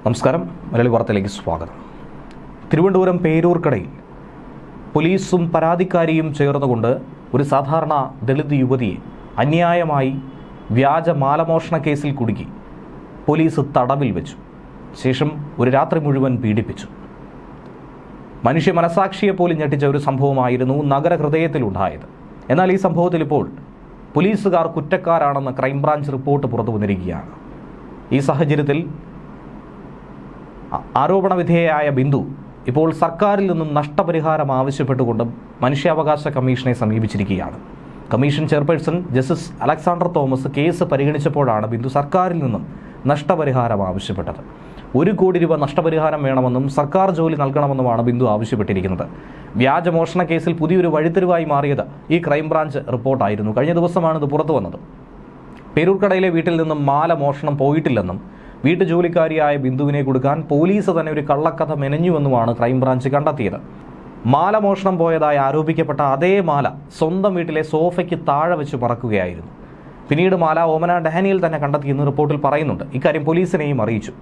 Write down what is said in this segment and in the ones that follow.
നമസ്കാരം, മലയാളി വാർത്തയിലേക്ക് സ്വാഗതം. തിരുവനന്തപുരം പേരൂർക്കടയിൽ പോലീസും പരാതിക്കാരിയും ചേർന്നുകൊണ്ട് ഒരു സാധാരണ ദളിത് യുവതിയെ അന്യായമായി വ്യാജ മാലമോഷണ കേസിൽ കുടുക്കി പോലീസ് തടവിൽ വെച്ചു. ശേഷം ഒരു രാത്രി മുഴുവൻ പീഡിപ്പിച്ചു. മനുഷ്യ മനസാക്ഷിയെ പോലും ഞെട്ടിച്ച ഒരു സംഭവമായിരുന്നു നഗരഹൃദയത്തിലുണ്ടായത്. എന്നാൽ ഈ സംഭവത്തിൽ ഇപ്പോൾ പോലീസുകാർ കുറ്റക്കാരാണെന്ന് ക്രൈംബ്രാഞ്ച് റിപ്പോർട്ട് പുറത്തു വന്നിരിക്കുകയാണ്. ഈ സാഹചര്യത്തിൽ ആരോപണ വിധേയയായ ബിന്ദു ഇപ്പോൾ സർക്കാരിൽ നിന്നും നഷ്ടപരിഹാരം ആവശ്യപ്പെട്ടുകൊണ്ട് മനുഷ്യാവകാശ കമ്മീഷനെ സമീപിച്ചിരിക്കുകയാണ്. Commission chairperson justice Alexander Thomas case പരിഗണിച്ചപ്പോഴാണ് ബിന്ദു സർക്കാരിൽ നിന്നും നഷ്ടപരിഹാരം ആവശ്യപ്പെട്ടത്. 1 കോടി രൂപ നഷ്ടപരിഹാരം വേണമെന്നും സർക്കാർ ജോലി നൽകണമെന്നുമാണ് ബിന്ദു ആവശ്യപ്പെട്ടിരിക്കുന്നത്. വ്യാജമോഷണ കേസിൽ പുതിയൊരു വഴിത്തിരിവായി മാറിയത് ഈ ക്രൈംബ്രാഞ്ച് റിപ്പോർട്ടായിരുന്നു. കഴിഞ്ഞ ദിവസമാണ് ഇത് പുറത്തു വന്നത്. പേരൂർക്കടയിലെ വീട്ടിൽ നിന്നും മാല മോഷണം പോയിട്ടില്ലെന്നും വീട്ടുജോലിക്കാരിയായ ബിന്ദുവിനെ കൊടുക്കാൻ പോലീസ് തന്നെ ഒരു കള്ളക്കഥ മെനഞ്ഞുവെന്നുമാണ് ക്രൈംബ്രാഞ്ച് കണ്ടെത്തിയത്. മാല മോഷണം പോയതായി ആരോപിക്കപ്പെട്ട അതേ മാല സ്വന്തം വീട്ടിലെ സോഫയ്ക്ക് താഴെ വെച്ച് പറക്കുകയായിരുന്നു. പിന്നീട് മാല ഓമന ഡാനിയൽ തന്നെ കണ്ടെത്തിയെന്ന് റിപ്പോർട്ടിൽ പറയുന്നുണ്ട്. ഇക്കാര്യം പോലീസിനെയും അറിയിച്ചു.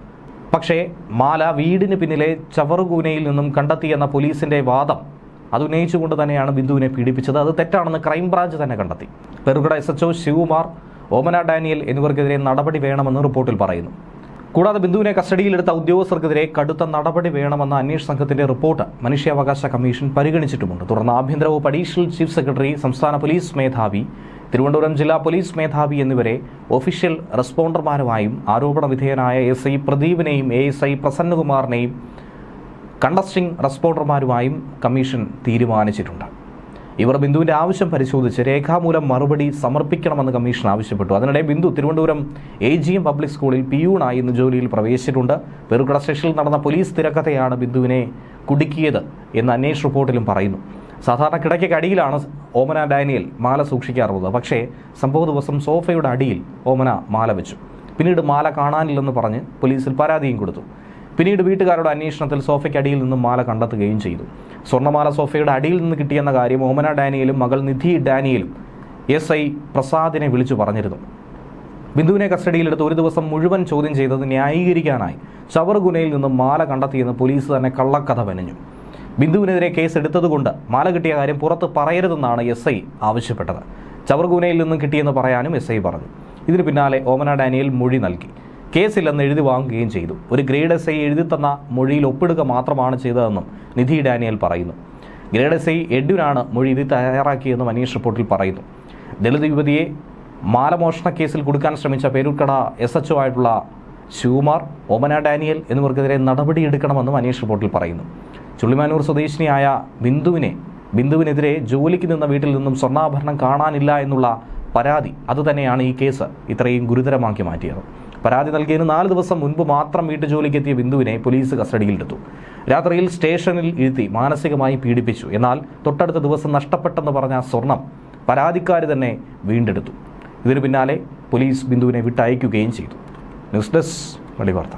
പക്ഷേ മാല വീടിന് പിന്നിലെ ചവറുകൂനയിൽ നിന്നും കണ്ടെത്തിയെന്ന പോലീസിന്റെ വാദം അത് ഉന്നയിച്ചുകൊണ്ട് തന്നെയാണ് ബിന്ദുവിനെ പീഡിപ്പിച്ചത്. അത് തെറ്റാണെന്ന് ക്രൈംബ്രാഞ്ച് തന്നെ കണ്ടെത്തി. പേരൂർക്കട SHO ശിവകുമാർ, ഓമന ഡാനിയൽ എന്നിവർക്കെതിരെ നടപടി വേണമെന്ന് റിപ്പോർട്ടിൽ പറയുന്നു. കൂടാതെ ബിന്ദുവിനെ കസ്റ്റഡിയിലെടുത്ത ഉദ്യോഗസ്ഥർക്കെതിരെ കടുത്ത നടപടി വേണമെന്ന അന്വേഷണ സംഘത്തിന്റെ റിപ്പോർട്ട് മനുഷ്യാവകാശ കമ്മീഷൻ പരിഗണിച്ചിട്ടുമുണ്ട്. തുടർന്ന് ആഭ്യന്തര വകുപ്പ് അഡീഷണൽ ചീഫ് സെക്രട്ടറി, സംസ്ഥാന പോലീസ് മേധാവി, തിരുവനന്തപുരം ജില്ലാ പോലീസ് മേധാവി എന്നിവരെ ഒഫീഷ്യൽ റെസ്പോണ്ടർമാരുമായും ആരോപണ വിധേയനായ SI പ്രദീപിനെയും ASI പ്രസന്നകുമാറിനെയും കണ്ടസ്റ്റിംഗ് റെസ്പോണ്ടർമാരുമായും കമ്മീഷൻ തീരുമാനിച്ചിട്ടുണ്ട്. ഇവർ ബിന്ദുവിന്റെ ആവശ്യം പരിശോധിച്ച് രേഖാമൂലം മറുപടി സമർപ്പിക്കണമെന്ന് കമ്മീഷൻ ആവശ്യപ്പെട്ടു. അതിനിടെ ബിന്ദു തിരുവനന്തപുരം AGM പബ്ലിക് സ്കൂളിൽ പിയൂണായി ഇന്ന് ജോലിയിൽ പ്രവേശിച്ചിട്ടുണ്ട്. പേരൂർക്കട സ്റ്റേഷനിൽ നടന്ന പോലീസ് തിരക്കഥയാണ് ബിന്ദുവിനെ കുടുക്കിയത് എന്ന് അന്വേഷണ റിപ്പോർട്ടിലും പറയുന്നു. സാധാരണ കിടക്കയ്ക്ക് അടിയിലാണ് ഓമന ഡാനിയൽ മാല സൂക്ഷിക്കാറുള്ളത്. പക്ഷേ സംഭവ ദിവസം സോഫയുടെ അടിയിൽ ഓമന മാല വെച്ചു. പിന്നീട് മാല കാണാനില്ലെന്ന് പറഞ്ഞ് പോലീസിൽ പരാതിയും കൊടുത്തു. പിന്നീട് വീട്ടുകാരുടെ അന്വേഷണത്തിൽ സോഫയ്ക്ക് അടിയിൽ നിന്നും മാല കണ്ടെത്തുകയും ചെയ്തു. സ്വർണ്ണമാല സോഫയുടെ അടിയിൽ നിന്ന് കിട്ടിയെന്ന കാര്യം ഓമന ഡാനിയലും മകൾ നിധി ഡാനിയലും SI പ്രസാദിനെ വിളിച്ചു പറഞ്ഞിരുന്നു. ബിന്ദുവിനെ കസ്റ്റഡിയിലെടുത്ത് ഒരു ദിവസം മുഴുവൻ ചോദ്യം ചെയ്തത് ന്യായീകരിക്കാനായി ചവറുകുനയിൽ നിന്നും മാല കണ്ടെത്തിയെന്ന് പോലീസ് തന്നെ കള്ളക്കഥ മെനഞ്ഞു. ബിന്ദുവിനെതിരെ കേസ് എടുത്തതുകൊണ്ട് മാല കിട്ടിയ കാര്യം പുറത്ത് പറയരുതെന്നാണ് SI ആവശ്യപ്പെട്ടത്. ചവറുകുനയിൽ നിന്നും കിട്ടിയെന്ന് പറയാനും SI പറഞ്ഞു. ഇതിന് പിന്നാലെ ഓമന ഡാനിയൽ മൊഴി നൽകി. കേസില്ലെന്ന് എഴുതി വാങ്ങുകയും ചെയ്തു. ഒരു ഗ്രേഡ് SI എഴുതി തന്ന മൊഴിയിൽ ഒപ്പിടുക മാത്രമാണ് ചെയ്തതെന്നും നിധി ഡാനിയൽ പറയുന്നു. ഗ്രേഡ് SI എഡ്വിനാണ് മൊഴി ഇത് തയ്യാറാക്കിയെന്നും അന്വേഷണ റിപ്പോർട്ടിൽ പറയുന്നു. ദളിത് യുവതിയെ മാലമോഷണ കേസിൽ കൊടുക്കാൻ ശ്രമിച്ച പേരൂർക്കട SHO ആയിട്ടുള്ള ശിവകുമാർ, ഓമന ഡാനിയൽ എന്നിവർക്കെതിരെ നടപടിയെടുക്കണമെന്നും അന്വേഷണ റിപ്പോർട്ടിൽ പറയുന്നു. ചുള്ളിമാനൂർ സ്വദേശിനിയായ ബിന്ദുവിനെതിരെ ജോലിക്ക് നിന്ന വീട്ടിൽ നിന്നും സ്വർണ്ണാഭരണം കാണാനില്ല എന്നുള്ള പരാതി അതുതന്നെയാണ് ഈ കേസ് ഇത്രയും ഗുരുതരമാക്കി മാറ്റിയത്. പരാതി നൽകിയതിന് 4 ദിവസം മുൻപ് മാത്രം വീട്ടുജോലിക്കെത്തിയ ബിന്ദുവിനെ പോലീസ് കസ്റ്റഡിയിലെടുത്തു. രാത്രിയിൽ സ്റ്റേഷനിൽ ഇരുത്തി മാനസികമായി പീഡിപ്പിച്ചു. എന്നാൽ തൊട്ടടുത്ത ദിവസം നഷ്ടപ്പെട്ടെന്ന് പറഞ്ഞ സ്വർണം പരാതിക്കാരി തന്നെ വീണ്ടെടുത്തു. ഇതിനു പിന്നാലെ പോലീസ് ബിന്ദുവിനെ വിട്ടയക്കുകയും ചെയ്തു. ന്യൂസ് ഡെസ്ക് മലയാളി വാർത്ത.